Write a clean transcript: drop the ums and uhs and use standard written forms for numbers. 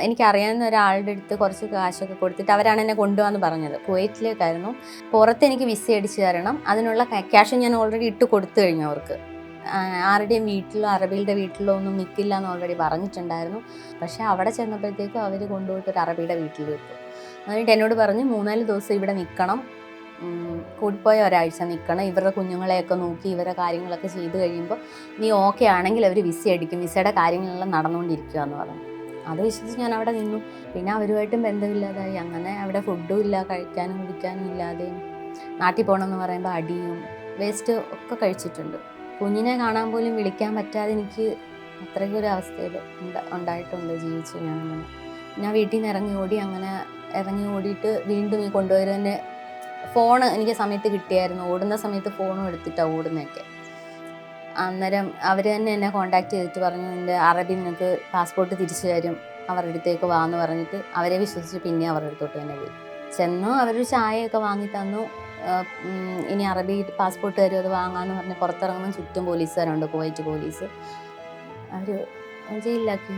എനിക്കറിയാവുന്ന ഒരാളുടെ അടുത്ത് കുറച്ച് കാശൊക്കെ കൊടുത്തിട്ട് അവരാണ് എന്നെ കൊണ്ടുപോകാന്ന് പറഞ്ഞത്. കുവൈറ്റിലേക്കായിരുന്നു. പുറത്ത് എനിക്ക് വിസ അടിച്ചു തരണം, അതിനുള്ള ക്യാഷ് ഞാൻ ഓൾറെഡി ഇട്ട് കൊടുത്തു കഴിഞ്ഞു അവർക്ക്. ആരുടെയും വീട്ടിലോ അറബികളുടെ വീട്ടിലോ ഒന്നും നിൽക്കില്ല എന്ന് ഓൾറെഡി പറഞ്ഞിട്ടുണ്ടായിരുന്നു. പക്ഷേ അവിടെ ചെന്നപ്പോഴത്തേക്കും അവർ കൊണ്ടുപോയിട്ട് ഒരു അറബിയുടെ വീട്ടിൽ വിട്ടു. എന്നിട്ട് എന്നോട് പറഞ്ഞു 3-4 ദിവസം ഇവിടെ നിൽക്കണം, കൂടിപ്പോയ ഒരാഴ്ച നിൽക്കണം, ഇവരുടെ കുഞ്ഞുങ്ങളെയൊക്കെ നോക്കി ഇവരുടെ കാര്യങ്ങളൊക്കെ ചെയ്ത് കഴിയുമ്പോൾ നീ ഓക്കെ ആണെങ്കിൽ അവർ വിസ അടിക്കും, വിസയുടെ കാര്യങ്ങളെല്ലാം നടന്നുകൊണ്ടിരിക്കുക എന്ന് പറഞ്ഞു. അത് വിശ്വസിച്ച് ഞാൻ അവിടെ നിന്നു. പിന്നെ അവരുമായിട്ടും ബന്ധമില്ലാതായി. അങ്ങനെ അവിടെ ഫുഡും ഇല്ല, കഴിക്കാനും കുടിക്കാനും ഇല്ലാതെയും, നാട്ടിൽ പോകണമെന്ന് പറയുമ്പോൾ അടിയും വേസ്റ്റ് ഒക്കെ കഴിച്ചിട്ടുണ്ട്. കുഞ്ഞിനെ കാണാൻ പോലും വിളിക്കാൻ പറ്റാതെ എനിക്ക് അത്രയ്ക്കൊരു അവസ്ഥയിൽ ഉണ്ടായിട്ടുണ്ട് ജീവിച്ചു. ഞാൻ വീട്ടിൽ നിന്ന് ഇറങ്ങി ഓടിയിട്ട് വീണ്ടും ഈ കൊണ്ടുവരുന്നതിന് ഫോണ് എനിക്ക് സമയത്ത് കിട്ടിയായിരുന്നു. ഓടുന്ന സമയത്ത് ഫോണും എടുത്തിട്ടാണ് ഓടുന്നതൊക്കെ. അന്നേരം അവർ തന്നെ എന്നെ കോൺടാക്ട് ചെയ്തിട്ട് പറഞ്ഞു, എൻ്റെ അറബി നിനക്ക് പാസ്പോർട്ട് തിരിച്ചു തരും, അവരുടെ അടുത്തേക്ക് വാന്ന് പറഞ്ഞിട്ട് അവരെ വിശ്വസിച്ച് പിന്നെ അവരുടെ അടുത്തോട്ട് തന്നെ പോയി. ചെന്നു അവരൊരു ചായയൊക്കെ വാങ്ങി തന്നു. ഇനി അറബി പാസ്പോർട്ട് തരും, അത് വാങ്ങാമെന്ന് പറഞ്ഞ് പുറത്തിറങ്ങുമ്പോൾ ചുറ്റും പോലീസുകാരുണ്ട്, കുവൈറ്റ് പോലീസ്. അവർ ജയിലിലാക്കി.